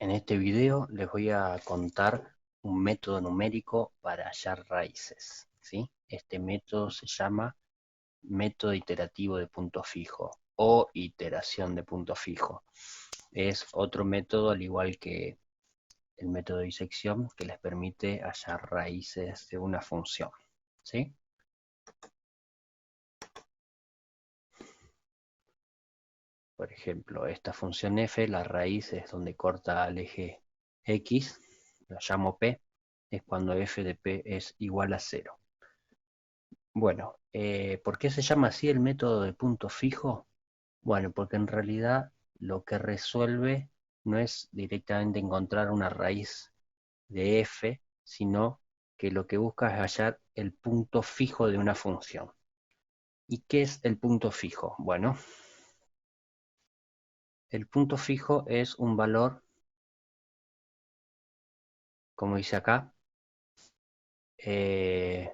En este video les voy a contar un método numérico para hallar raíces, ¿sí? Este método se llama método iterativo de punto fijo o iteración de punto fijo. Es otro método, al igual que el método de disección, que les permite hallar raíces de una función, ¿sí? Por ejemplo, esta función f, la raíz es donde corta al eje x, la llamo p, es cuando f de p es igual a 0. Bueno, ¿por qué se llama así el método de punto fijo? Bueno, porque en realidad lo que resuelve no es directamente encontrar una raíz de f, sino que lo que busca es hallar el punto fijo de una función. ¿Y qué es el punto fijo? Bueno, el punto fijo es un valor, como dice acá, eh,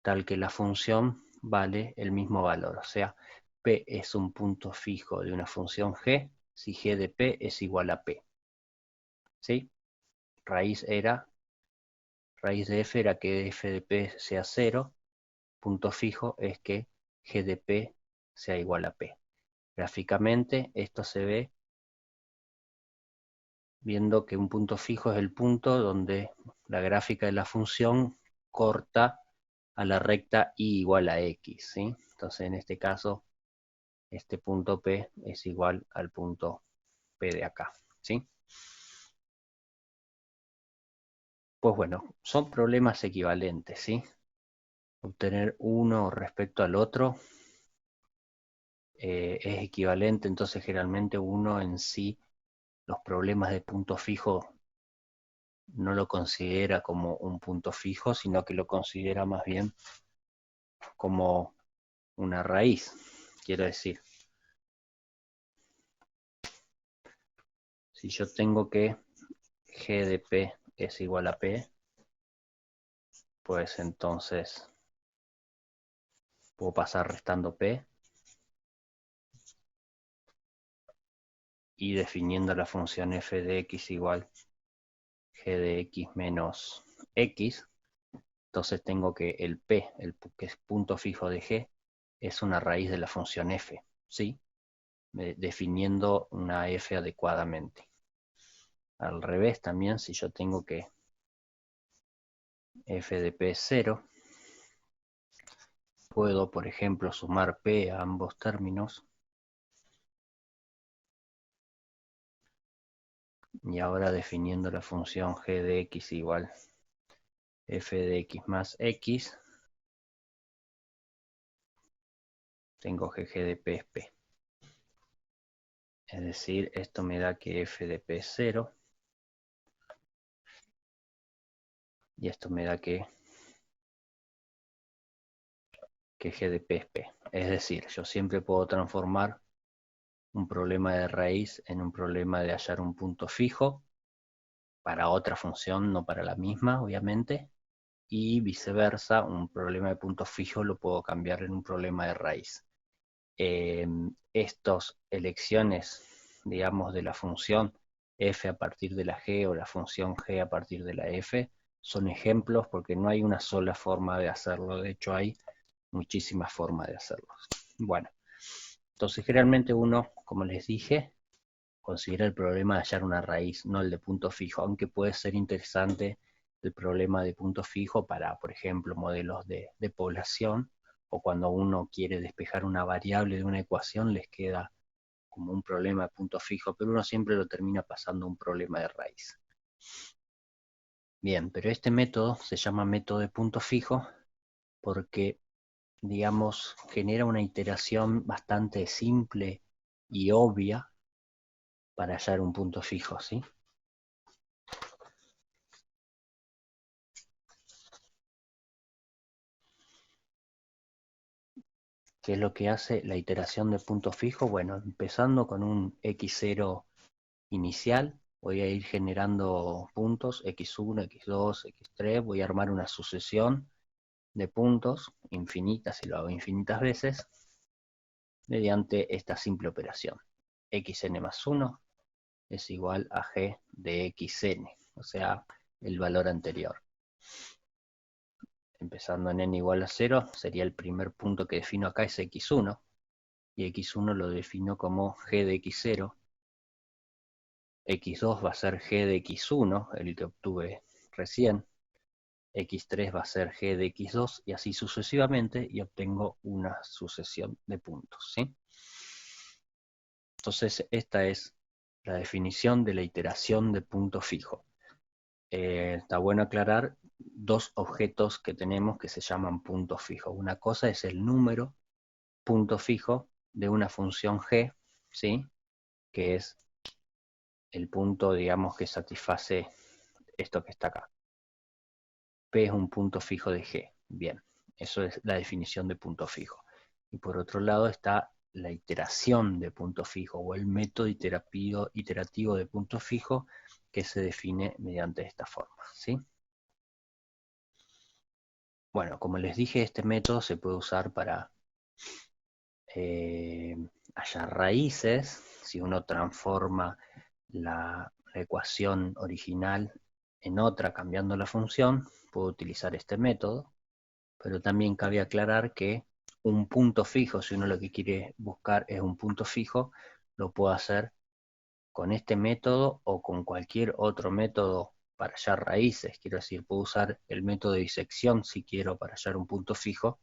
tal que la función vale el mismo valor. O sea, p es un punto fijo de una función g si g de p es igual a p. ¿Sí? Raíz de f era que f de p sea 0. Punto fijo es que g de p sea igual a p. Gráficamente esto se ve viendo que un punto fijo es el punto donde la gráfica de la función corta a la recta y igual a x, ¿sí? Entonces en este caso este punto P es igual al punto P de acá, ¿sí? Pues bueno, son problemas equivalentes, ¿sí? Obtener uno respecto al otro es equivalente, entonces generalmente uno en sí, los problemas de punto fijo no lo considera como un punto fijo, sino que lo considera más bien como una raíz, quiero decir. Si yo tengo que g de p es igual a p, pues entonces puedo pasar restando p y definiendo la función f de x igual g de x menos x. Entonces tengo que el p, que es punto fijo de g, es una raíz de la función f, ¿sí? Definiendo una f adecuadamente. Al revés también, si yo tengo que f de p es 0, puedo, por ejemplo, sumar p a ambos términos. Y ahora definiendo la función g de x igual f de x más x, tengo que g de p es p. Es decir, esto me da que f de p es 0. Y esto me da que g de p es p. Es decir, yo siempre puedo transformar un problema de raíz en un problema de hallar un punto fijo para otra función, no para la misma, obviamente. Y viceversa, un problema de punto fijo lo puedo cambiar en un problema de raíz. Estas elecciones, digamos, de la función f a partir de la g o la función g a partir de la f son ejemplos porque no hay una sola forma de hacerlo. De hecho, hay muchísimas formas de hacerlo. Bueno, entonces generalmente uno, como les dije, considera el problema de hallar una raíz, no el de punto fijo, aunque puede ser interesante el problema de punto fijo para, por ejemplo, modelos de población, o cuando uno quiere despejar una variable de una ecuación, les queda como un problema de punto fijo, pero uno siempre lo termina pasando a un problema de raíz. Bien, pero este método se llama método de punto fijo porque, digamos, genera una iteración bastante simple y obvia para hallar un punto fijo, ¿sí? ¿Qué es lo que hace la iteración de punto fijo? Bueno, empezando con un x0 inicial, voy a ir generando puntos, x1, x2, x3, voy a armar una sucesión de puntos infinitas, y lo hago infinitas veces, mediante esta simple operación. Xn más 1 es igual a g de xn, o sea, el valor anterior. Empezando en n igual a 0, sería el primer punto que defino acá es x1, y x1 lo defino como g de x0, x2 va a ser g de x1, el que obtuve recién, x3 va a ser g de x2, y así sucesivamente, y obtengo una sucesión de puntos, ¿sí? Entonces, esta es la definición de la iteración de punto fijo. Está bueno aclarar dos objetos que tenemos que se llaman puntos fijos. Una cosa es el número punto fijo de una función g, ¿sí? Que es el punto, digamos, que satisface esto que está acá. P es un punto fijo de g. Bien, eso es la definición de punto fijo. Y por otro lado está la iteración de punto fijo o el método iterativo de punto fijo que se define mediante esta forma, ¿sí? Bueno, como les dije, este método se puede usar para hallar raíces. Si uno transforma la ecuación original en otra cambiando la función, puedo utilizar este método, pero también cabe aclarar que un punto fijo, si uno lo que quiere buscar es un punto fijo, lo puedo hacer con este método o con cualquier otro método para hallar raíces. Quiero decir, puedo usar el método de disección si quiero para hallar un punto fijo,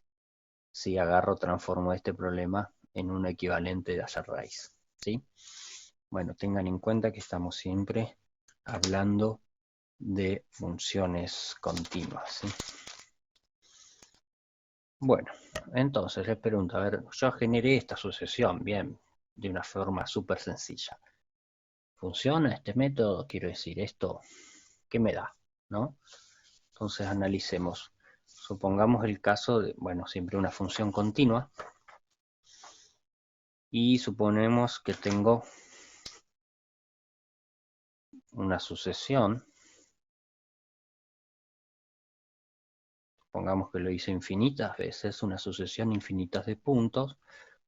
si agarro, transformo este problema en un equivalente de hallar raíz, ¿sí? Bueno, tengan en cuenta que estamos siempre hablando de funciones continuas, ¿sí? Bueno, entonces les pregunto, a ver, yo generé esta sucesión, bien, de una forma súper sencilla. ¿Funciona este método? Quiero decir, esto, ¿qué me da? ¿No? Entonces analicemos. Supongamos el caso de, bueno, siempre una función continua. Y suponemos que tengo una sucesión. Pongamos que lo hice infinitas veces, una sucesión infinitas de puntos,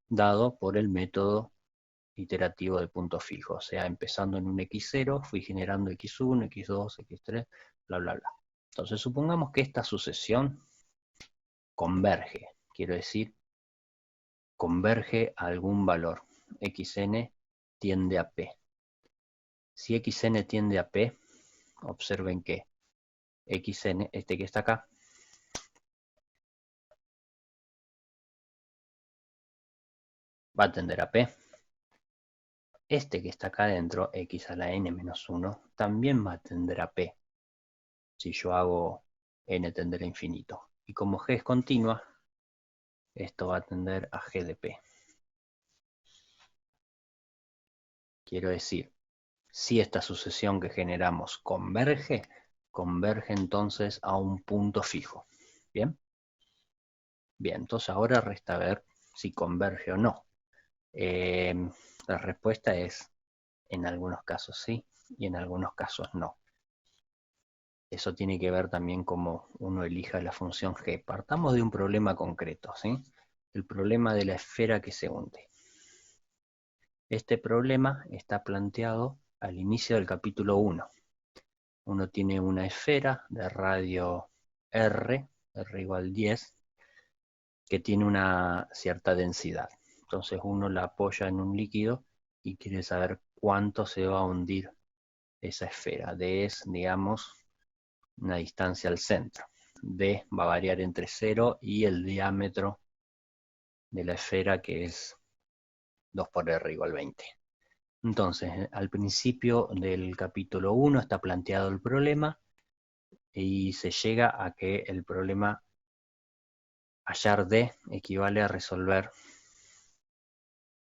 dado por el método iterativo de punto fijo. O sea, empezando en un x0, fui generando x1, x2, x3, bla, bla, bla. Entonces, supongamos que esta sucesión converge. Quiero decir, converge a algún valor. xn tiende a p. Si xn tiende a p, observen que xn, este que está acá, va a tender a p. Este que está acá adentro, x a la n-1, también va a tender a p. Si yo hago n tender a infinito. Y como g es continua, esto va a tender a g de p. Quiero decir, si esta sucesión que generamos converge, converge entonces a un punto fijo. ¿Bien? Bien, entonces ahora resta ver si converge o no. La respuesta es en algunos casos sí y en algunos casos no. Eso tiene que ver también cómo uno elija la función g. Partamos de un problema concreto, ¿sí? El problema de la esfera que se hunde. Este problema está planteado al inicio del capítulo 1. Uno tiene una esfera de radio R igual 10, que tiene una cierta densidad. Entonces uno la apoya en un líquido y quiere saber cuánto se va a hundir esa esfera. D es, digamos, una distancia al centro. D va a variar entre 0 y el diámetro de la esfera, que es 2 por R igual 20. Entonces, al principio del capítulo 1 está planteado el problema y se llega a que el problema hallar D equivale a resolver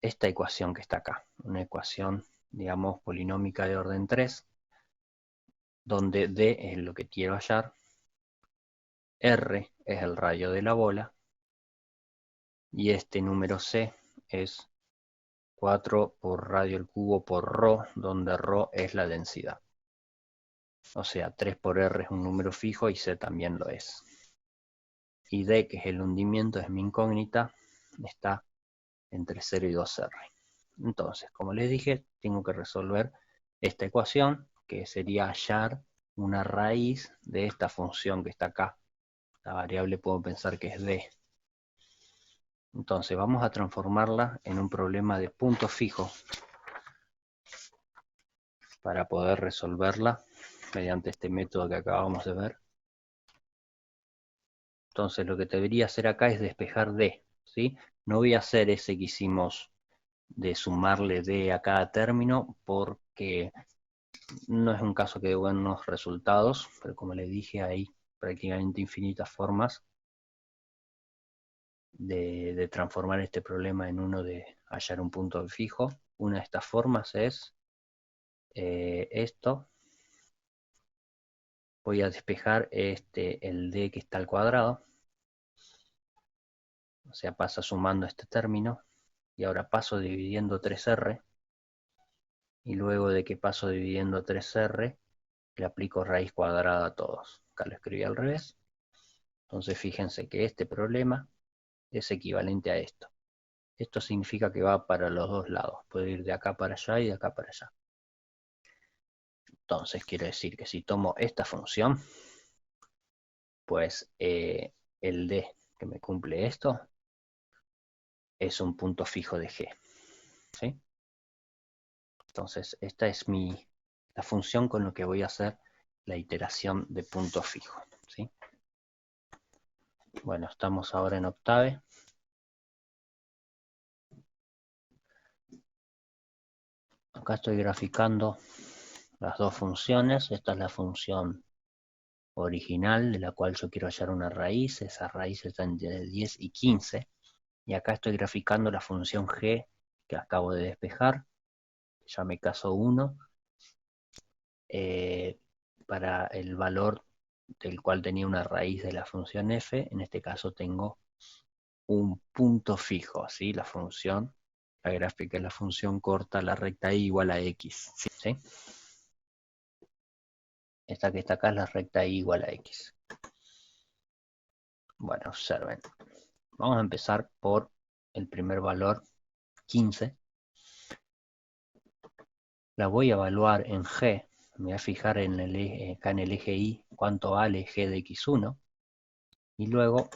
esta ecuación que está acá, una ecuación, digamos, polinómica de orden 3, donde D es lo que quiero hallar, R es el radio de la bola, y este número C es 4 por radio al cubo por ρ, donde ρ es la densidad. O sea, 3 por R es un número fijo y C también lo es. Y D, que es el hundimiento, es mi incógnita, está entre 0 y 2R. Entonces, como les dije, tengo que resolver esta ecuación, que sería hallar una raíz de esta función que está acá. La variable puedo pensar que es d. Entonces vamos a transformarla en un problema de punto fijo para poder resolverla mediante este método que acabamos de ver. Entonces lo que debería hacer acá es despejar d, ¿sí? No voy a hacer ese que hicimos de sumarle d a cada término porque no es un caso que dé buenos resultados, pero como les dije hay prácticamente infinitas formas de transformar este problema en uno de hallar un punto fijo. Una de estas formas es esto. Voy a despejar el d que está al cuadrado. O sea, pasa sumando este término. Y ahora paso dividiendo 3r. Y luego de que paso dividiendo 3r, le aplico raíz cuadrada a todos. Acá lo escribí al revés. Entonces fíjense que este problema es equivalente a esto. Esto significa que va para los dos lados. Puede ir de acá para allá y de acá para allá. Entonces quiere decir que si tomo esta función, pues el d que me cumple esto es un punto fijo de g. ¿Sí? Entonces esta es la función con la que voy a hacer la iteración de punto fijo. ¿Sí? Bueno, estamos ahora en Octave. Acá estoy graficando las dos funciones. Esta es la función original de la cual yo quiero hallar una raíz. Esa raíz está entre 10 y 15. Y acá estoy graficando la función g que acabo de despejar. Llame caso 1. Para el valor del cual tenía una raíz de la función f. En este caso tengo un punto fijo. ¿Sí? La función, la gráfica es la función corta, la recta y igual a x. ¿Sí? Esta que está acá es la recta y igual a x. Bueno, observen. Vamos a empezar por el primer valor, 15. La voy a evaluar en g. Me voy a fijar en acá en el eje y cuánto vale g de x1. Y luego,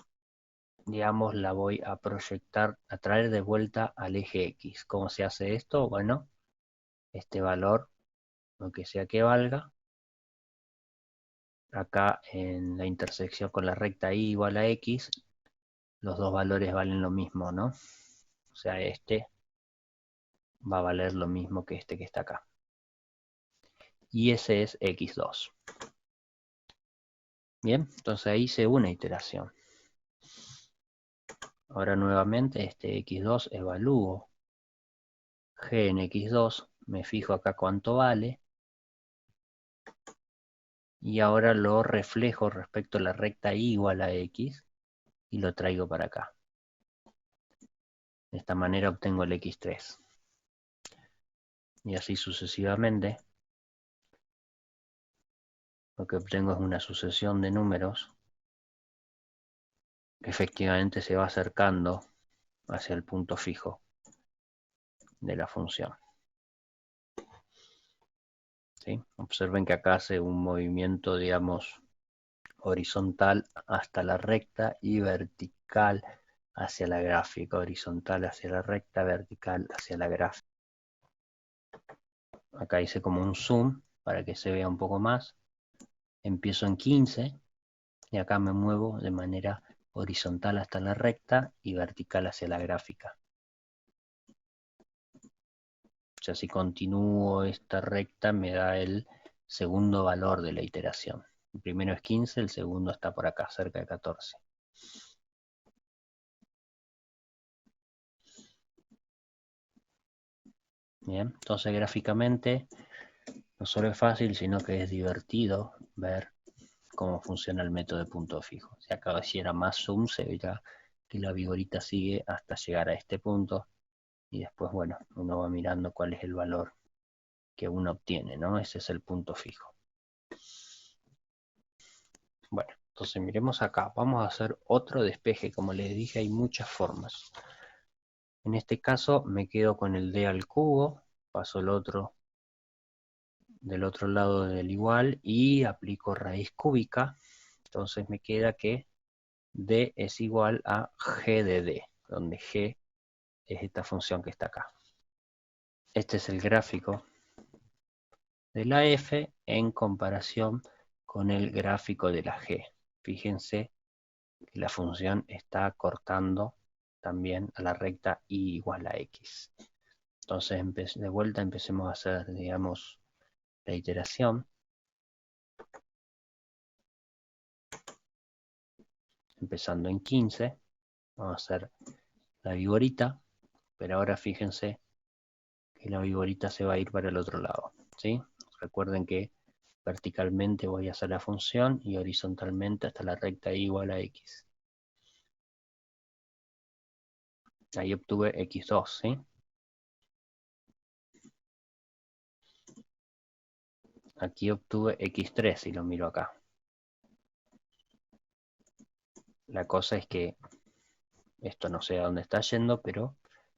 digamos, la voy a proyectar, a traer de vuelta al eje x. ¿Cómo se hace esto? Bueno, este valor, lo que sea que valga, acá en la intersección con la recta y igual a x, los dos valores valen lo mismo, ¿no? O sea, este va a valer lo mismo que este que está acá. Y ese es x2. Bien, entonces ahí hice una iteración. Ahora nuevamente este x2 evalúo g en x2, me fijo acá cuánto vale, y ahora lo reflejo respecto a la recta y igual a x, y lo traigo para acá. De esta manera obtengo el x3. Y así sucesivamente, lo que obtengo es una sucesión de números que efectivamente se va acercando hacia el punto fijo de la función. ¿Sí? Observen que acá hace un movimiento, digamos, horizontal hasta la recta y vertical hacia la gráfica, horizontal hacia la recta, vertical hacia la gráfica. Acá hice como un zoom para que se vea un poco más. Empiezo en 15 y acá me muevo de manera horizontal hasta la recta y vertical hacia la gráfica. O sea, si continúo esta recta me da el segundo valor de la iteración. El primero es 15, el segundo está por acá, cerca de 14. Bien, entonces gráficamente no solo es fácil, sino que es divertido ver cómo funciona el método de punto fijo. Si acá hiciera más zoom, se verá que la vigorita sigue hasta llegar a este punto. Y después, bueno, uno va mirando cuál es el valor que uno obtiene, ¿no? Ese es el punto fijo. Bueno, entonces miremos acá. Vamos a hacer otro despeje. Como les dije, hay muchas formas. En este caso me quedo con el d al cubo. Paso el otro del otro lado del igual y aplico raíz cúbica. Entonces me queda que D es igual a G de D, donde G es esta función que está acá. Este es el gráfico de la F en comparación con el gráfico de la G. Fíjense que la función está cortando también a la recta y igual a X. Entonces, de vuelta empecemos a hacer, digamos, la iteración. Empezando en 15, vamos a hacer la vigorita, pero ahora fíjense que la vigorita se va a ir para el otro lado, ¿sí? Recuerden que verticalmente voy a hacer la función y horizontalmente hasta la recta y igual a X. Ahí obtuve X2, ¿sí? Aquí obtuve X3 si lo miro acá. La cosa es que esto no sé a dónde está yendo, pero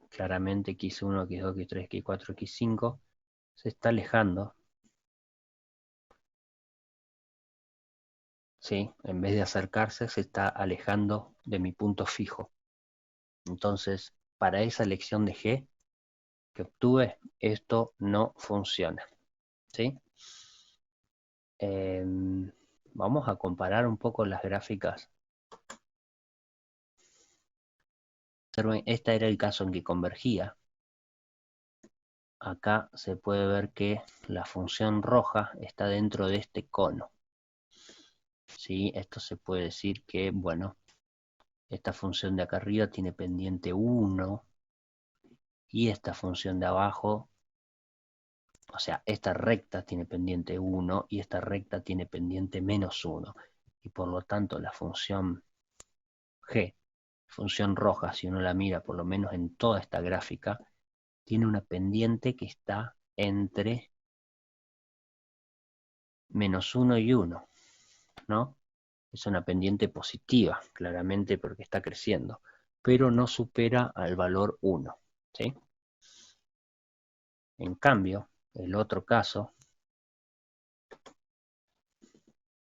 claramente X1, X2, X3, X4, X5 se está alejando. ¿Sí? En vez de acercarse, se está alejando de mi punto fijo. Entonces, para esa elección de G que obtuve, esto no funciona. ¿Sí? Vamos a comparar un poco las gráficas. Observen, este era el caso en que convergía. Acá se puede ver que la función roja está dentro de este cono. ¿Sí? Esto se puede decir que, bueno, esta función de acá arriba tiene pendiente 1 y esta función de abajo, o sea, esta recta tiene pendiente 1 y esta recta tiene pendiente menos 1. Y por lo tanto la función G, función roja, si uno la mira por lo menos en toda esta gráfica, tiene una pendiente que está entre menos 1 y 1, ¿no? Es una pendiente positiva, claramente porque está creciendo, pero no supera al valor 1, ¿sí? En cambio, el otro caso,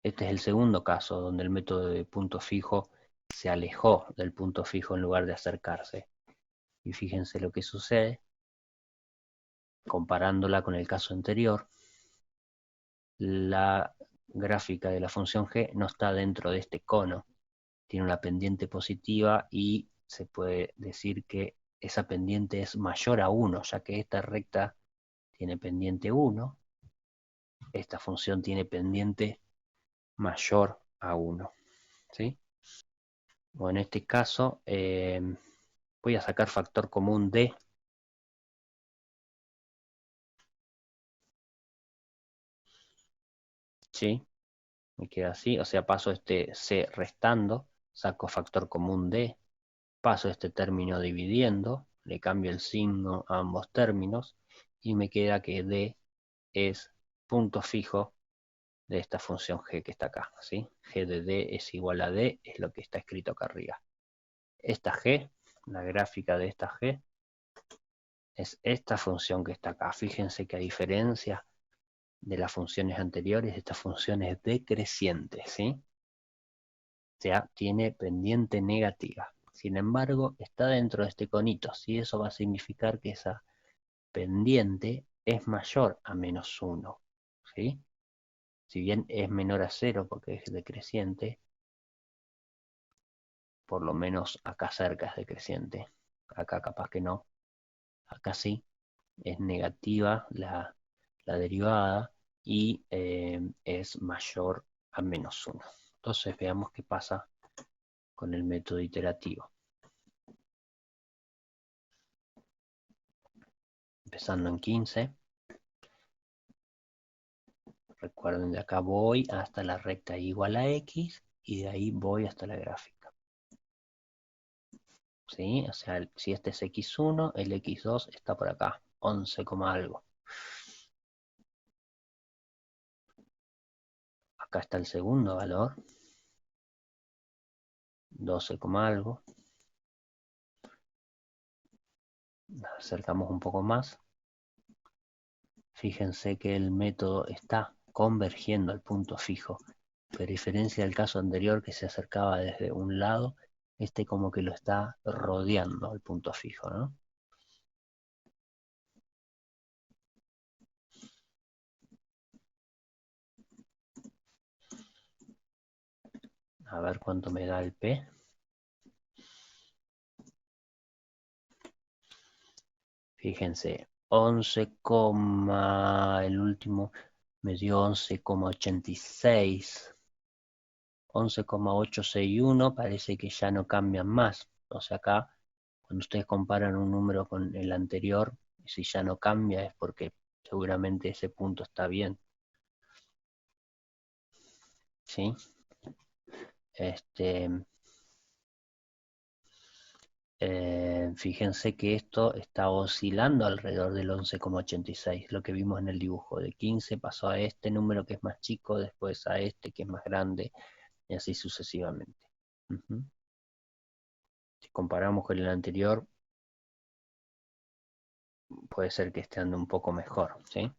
este es el segundo caso donde el método de punto fijo se alejó del punto fijo en lugar de acercarse. Y fíjense lo que sucede, comparándola con el caso anterior, la gráfica de la función g no está dentro de este cono, tiene una pendiente positiva y se puede decir que esa pendiente es mayor a 1, ya que esta recta tiene pendiente 1, esta función tiene pendiente mayor a 1, ¿sí? O en este caso, voy a sacar factor común de, ¿sí? Me queda así, o sea, paso este c restando, saco factor común de, paso este término dividiendo, le cambio el signo a ambos términos y me queda que d es punto fijo de esta función g que está acá, ¿sí? G de d es igual a d, es lo que está escrito acá arriba. Esta g, la gráfica de esta g, es esta función que está acá. Fíjense que a diferencia de las funciones anteriores, esta función es decreciente, ¿sí? O sea, tiene pendiente negativa. Sin embargo, está dentro de este conito, ¿sí? Eso va a significar que esa pendiente es mayor a menos 1, ¿sí? Si bien es menor a 0 porque es decreciente, por lo menos acá cerca es decreciente. Acá capaz que no, acá sí, es negativa la derivada y es mayor a menos 1. Entonces veamos qué pasa con el método iterativo. Empezando en 15. Recuerden, de acá voy hasta la recta igual a X y de ahí voy hasta la gráfica. ¿Sí? O sea, si este es X1, el X2 está por acá, 11, algo. Acá está el segundo valor, 12, algo. Nos acercamos un poco más. Fíjense que el método está convergiendo al punto fijo, pero a diferencia del caso anterior que se acercaba desde un lado, este como que lo está rodeando al punto fijo, ¿no? A ver cuánto me da el P. Fíjense, 11, el último me dio 11,86. 11,861 parece que ya no cambian más. O sea, acá, cuando ustedes comparan un número con el anterior, si ya no cambia es porque seguramente ese punto está bien. ¿Sí? Este, fíjense que esto está oscilando alrededor del 11,86, lo que vimos en el dibujo. De 15 pasó a este número que es más chico, después a este que es más grande, y así sucesivamente. Si comparamos con el anterior, puede ser que esté andando un poco mejor, ¿sí?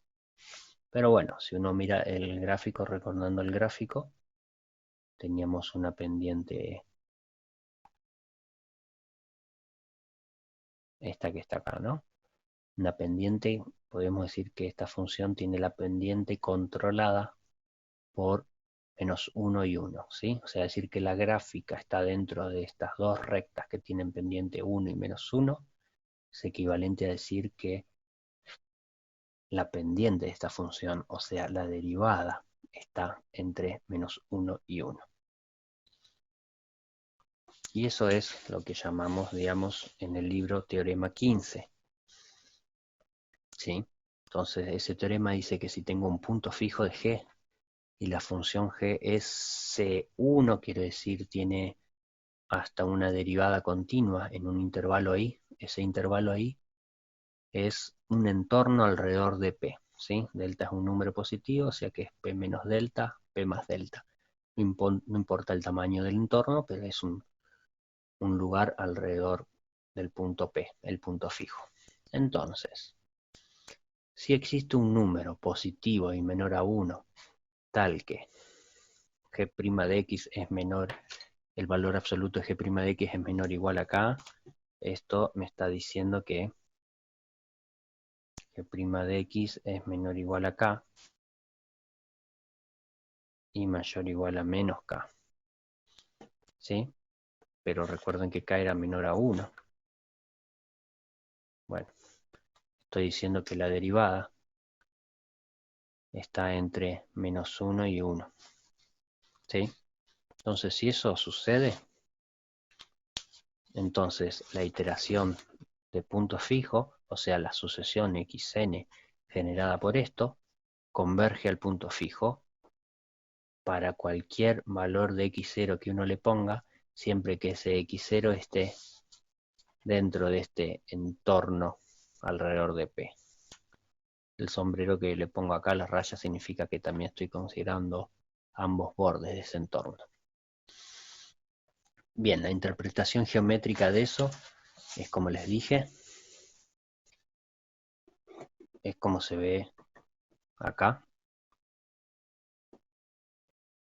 Pero bueno, si uno mira el gráfico, recordando el gráfico, teníamos una pendiente, esta que está acá, ¿no? Una pendiente, podemos decir que esta función tiene la pendiente controlada por menos 1 y 1, ¿sí? O sea, decir que la gráfica está dentro de estas dos rectas que tienen pendiente 1 y menos 1, es equivalente a decir que la pendiente de esta función, o sea, la derivada, está entre menos 1 y 1. Y eso es lo que llamamos, digamos, en el libro teorema 15. ¿Sí? Entonces, ese teorema dice que si tengo un punto fijo de g y la función g es C1, quiere decir tiene hasta una derivada continua en un intervalo ahí, ese intervalo ahí es un entorno alrededor de P. ¿Sí? Delta es un número positivo, o sea que es P menos delta, P más delta. No importa el tamaño del entorno, pero es un lugar alrededor del punto P, el punto fijo. Entonces, si existe un número positivo y menor a 1, tal que g' de x es menor, el valor absoluto de g' de x es menor o igual a k, esto me está diciendo que g' de x es menor o igual a k y mayor o igual a menos k. ¿Sí? Pero recuerden que k era menor a 1. Bueno, estoy diciendo que la derivada está entre menos 1 y 1. ¿Sí? Entonces, si eso sucede, entonces la iteración de punto fijo, o sea, la sucesión xn generada por esto, converge al punto fijo para cualquier valor de x0 que uno le ponga, siempre que ese x0 esté dentro de este entorno alrededor de P. El sombrero que le pongo acá, las rayas, significa que también estoy considerando ambos bordes de ese entorno. Bien, la interpretación geométrica de eso es como les dije, es como se ve acá.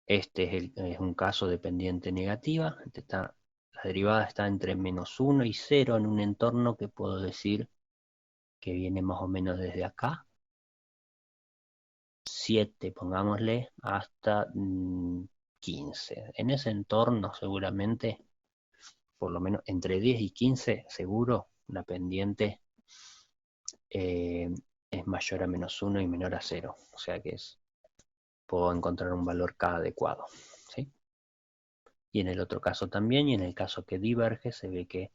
Este es un caso de pendiente negativa. La derivada está entre menos 1 y 0 en un entorno que puedo decir que viene más o menos desde acá. 7, pongámosle, hasta 15. En ese entorno seguramente, por lo menos entre 10 y 15, seguro, la pendiente es mayor a menos 1 y menor a 0. O sea que puedo encontrar un valor K adecuado. ¿Sí? Y en el otro caso también, y en el caso que diverge, se ve que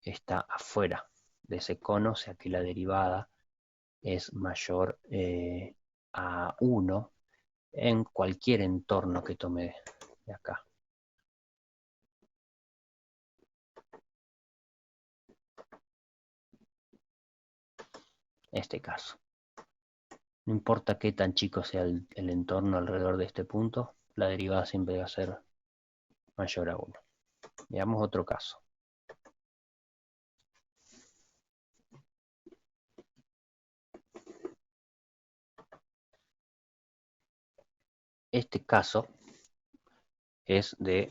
está afuera de ese cono, o sea que la derivada es mayor a 1 en cualquier entorno que tome de acá. Este caso. No importa qué tan chico sea el entorno alrededor de este punto, la derivada siempre va a ser mayor a 1. Veamos otro caso. Este caso es de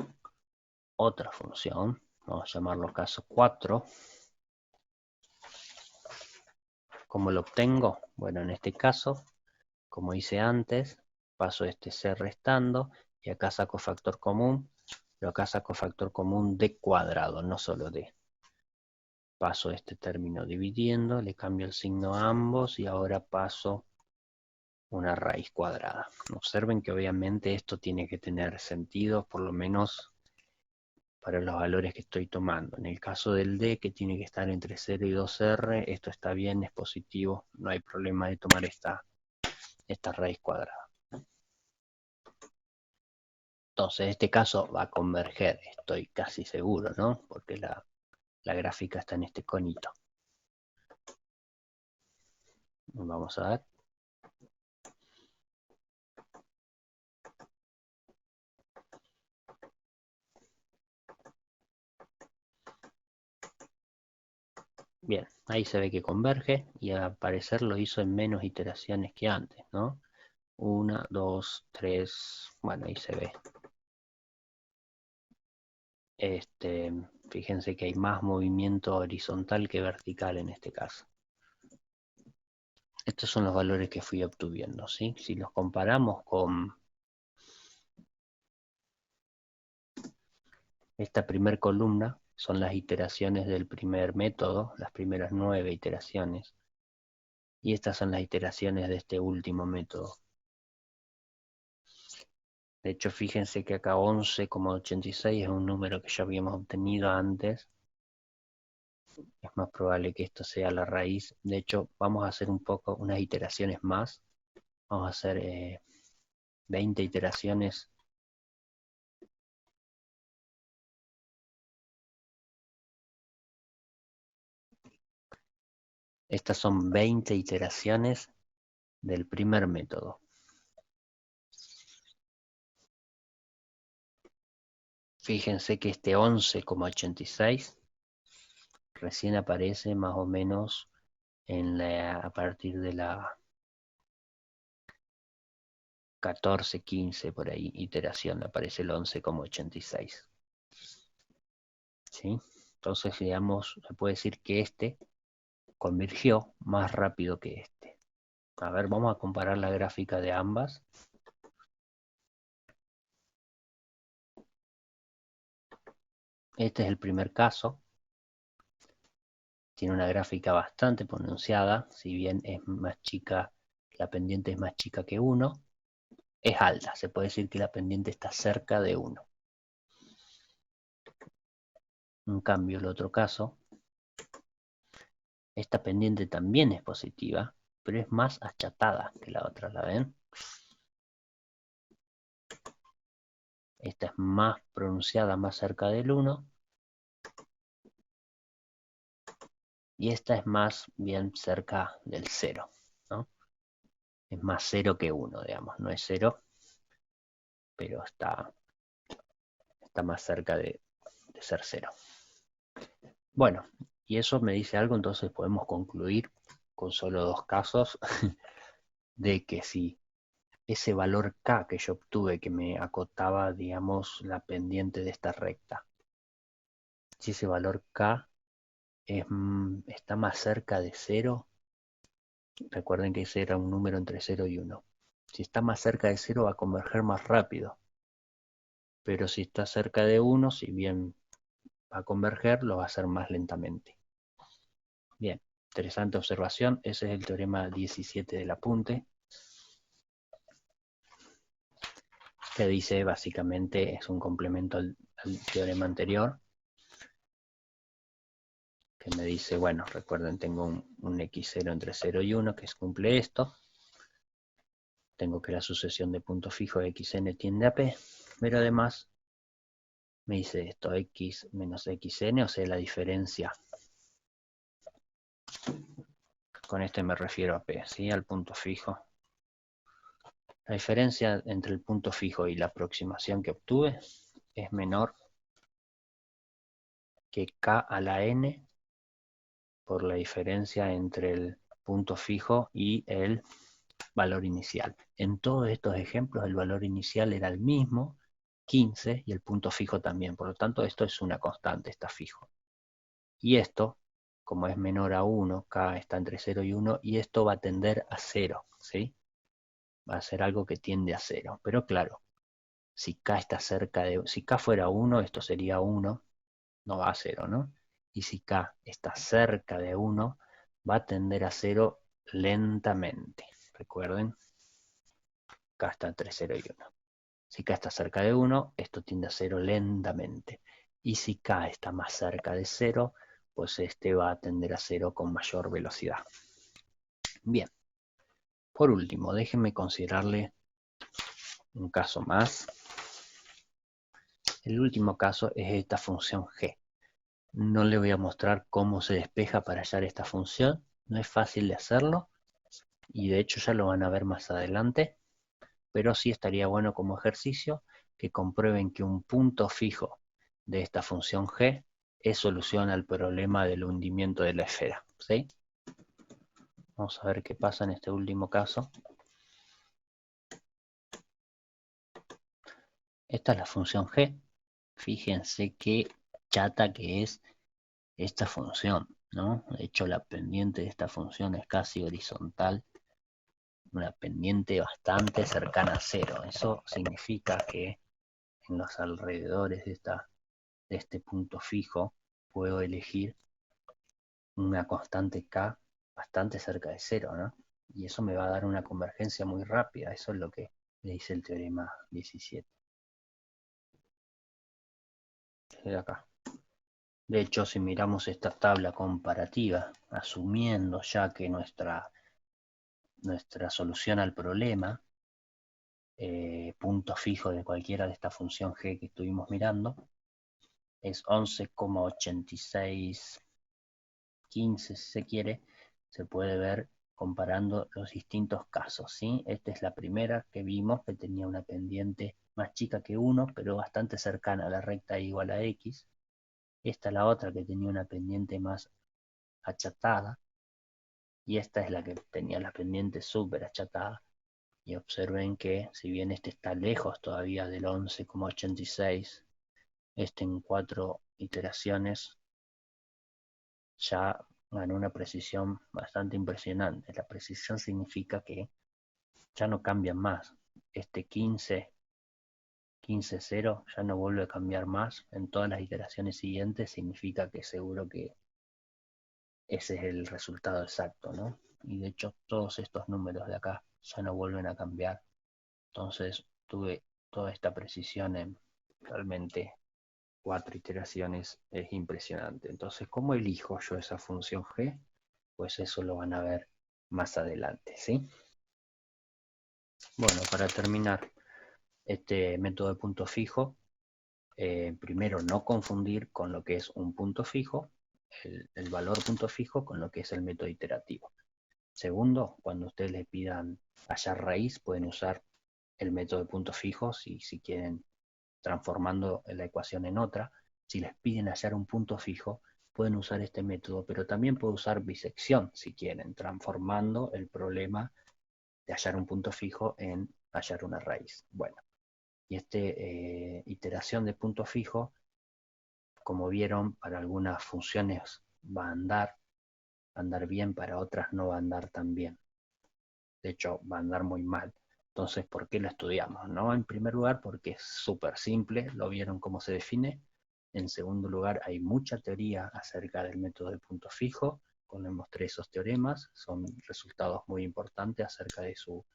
otra función. Vamos a llamarlo caso 4. ¿Cómo lo obtengo? Bueno, en este caso, como hice antes, paso este c restando y acá saco factor común, pero acá saco factor común d cuadrado, no solo d. Paso este término dividiendo, le cambio el signo a ambos y ahora paso una raíz cuadrada. Observen que obviamente esto tiene que tener sentido, por lo menos para los valores que estoy tomando. En el caso del D, que tiene que estar entre 0 y 2R, esto está bien, es positivo, no hay problema de tomar esta raíz cuadrada. Entonces, este caso va a converger, estoy casi seguro, ¿no? Porque la gráfica está en este conito. Vamos a ver. Bien, ahí se ve que converge y al parecer lo hizo en menos iteraciones que antes, ¿no? 1, 2, 3, bueno, ahí se ve. Fíjense que hay más movimiento horizontal que vertical en este caso. Estos son los valores que fui obtuviendo, ¿sí? Si los comparamos con esta primer columna, son las iteraciones del primer método, las primeras 9 iteraciones. Y estas son las iteraciones de este último método. De hecho, fíjense que acá 11,86 es un número que ya habíamos obtenido antes. Es más probable que esto sea la raíz. De hecho, vamos a hacer un poco unas iteraciones más. Vamos a hacer 20 iteraciones. Estas son 20 iteraciones del primer método. Fíjense que este 11,86 recién aparece más o menos a partir de la 14, 15 por ahí iteración, aparece el 11,86. ¿Sí? Entonces, digamos, se puede decir que este convirgió más rápido que este. A ver, vamos a comparar la gráfica de ambas. Este es el primer caso. Tiene una gráfica bastante pronunciada, si bien es más chica, la pendiente es más chica que 1, es alta, se puede decir que la pendiente está cerca de 1. En cambio, el otro caso, esta pendiente también es positiva, pero es más achatada que la otra, ¿la ven? Esta es más pronunciada, más cerca del 1, y esta es más bien cerca del 0, ¿no? Es más 0 que 1, digamos, no es 0, pero está más cerca de ser 0. Bueno, y eso me dice algo, entonces podemos concluir con solo dos casos de que si ese valor K que yo obtuve, que me acotaba, digamos, la pendiente de esta recta, si ese valor K está más cerca de 0, recuerden que ese era un número entre 0 y 1. Si está más cerca de 0 va a converger más rápido, pero si está cerca de 1, si bien va a converger, lo va a hacer más lentamente. Bien, interesante observación. Ese es el teorema 17 del apunte, que dice básicamente, es un complemento al teorema anterior, que me dice, bueno, recuerden, tengo un x0 entre 0 y 1 que cumple esto. Tengo que la sucesión de puntos fijos de xn tiende a p, pero además me dice esto, x menos xn, o sea, la diferencia. Con este me refiero a p, ¿sí? Al punto fijo. La diferencia entre el punto fijo y la aproximación que obtuve es menor que k a la n por la diferencia entre el punto fijo y el valor inicial. En todos estos ejemplos el valor inicial era el mismo, 15, y el punto fijo también. Por lo tanto, esto es una constante, está fijo. Y esto, como es menor a 1, k está entre 0 y 1, y esto va a tender a 0, ¿sí? Va a ser algo que tiende a 0. Pero claro, si k está cerca de... Si k fuera 1, esto sería 1, no va a 0, ¿no? Y si k está cerca de 1, va a tender a 0 lentamente. Recuerden, k está entre 0 y 1. Si k está cerca de 1, esto tiende a 0 lentamente. Y si k está más cerca de 0, pues este va a tender a 0 con mayor velocidad. Bien, por último, déjenme considerarle un caso más. El último caso es esta función g. No le voy a mostrar cómo se despeja para hallar esta función. No es fácil de hacerlo. Y de hecho ya lo van a ver más adelante. Pero sí estaría bueno como ejercicio que comprueben que un punto fijo de esta función g es solución al problema del hundimiento de la esfera, ¿sí? Vamos a ver qué pasa en este último caso. Esta es la función g. Fíjense qué chata que es esta función, ¿no? De hecho, la pendiente de esta función es casi horizontal, una pendiente bastante cercana a cero. Eso significa que en los alrededores de este punto fijo puedo elegir una constante k bastante cerca de cero, ¿no? Y eso me va a dar una convergencia muy rápida. Eso es lo que le dice el teorema 17. De acá. De hecho, si miramos esta tabla comparativa, asumiendo ya que nuestra solución al problema, punto fijo de cualquiera de esta función g que estuvimos mirando, es 11,8615 si se quiere, se puede ver comparando los distintos casos, ¿sí? Esta es la primera que vimos, que tenía una pendiente más chica que 1, pero bastante cercana a la recta igual a x. Esta es la otra que tenía una pendiente más achatada, y esta es la que tenía la pendiente súper achatada. Y observen que, si bien este está lejos todavía del 11,86, este en 4 iteraciones ya ganó una precisión bastante impresionante. La precisión significa que ya no cambian más. Este 15,0 ya no vuelve a cambiar más en todas las iteraciones siguientes. Significa que seguro que ese es el resultado exacto, ¿no? Y de hecho todos estos números de acá ya no vuelven a cambiar. Entonces tuve toda esta precisión en realmente 4 iteraciones, es impresionante. Entonces, ¿cómo elijo yo esa función g? Pues eso lo van a ver más adelante, ¿sí? Bueno, para terminar, este método de punto fijo, primero no confundir con lo que es un punto fijo, el valor punto fijo con lo que es el método iterativo. Segundo, cuando ustedes les pidan hallar raíz, pueden usar el método de puntos fijos y si quieren transformando la ecuación en otra. Si les piden hallar un punto fijo, pueden usar este método, pero también pueden usar bisección si quieren, transformando el problema de hallar un punto fijo en hallar una raíz. Bueno, y esta iteración de punto fijo, como vieron, para algunas funciones va a andar bien, para otras no va a andar tan bien. De hecho, va a andar muy mal. Entonces, ¿por qué lo estudiamos? ¿No? En primer lugar, porque es súper simple, lo vieron cómo se define. En segundo lugar, hay mucha teoría acerca del método de punto fijo. Cuando mostré esos teoremas, son resultados muy importantes acerca de su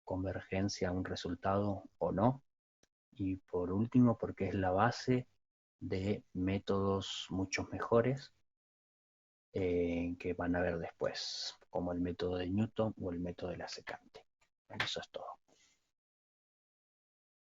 convergencia a un resultado o no. Y por último, porque es la base de métodos mucho mejores que van a ver después, como el método de Newton o el método de la secante. Eso es todo.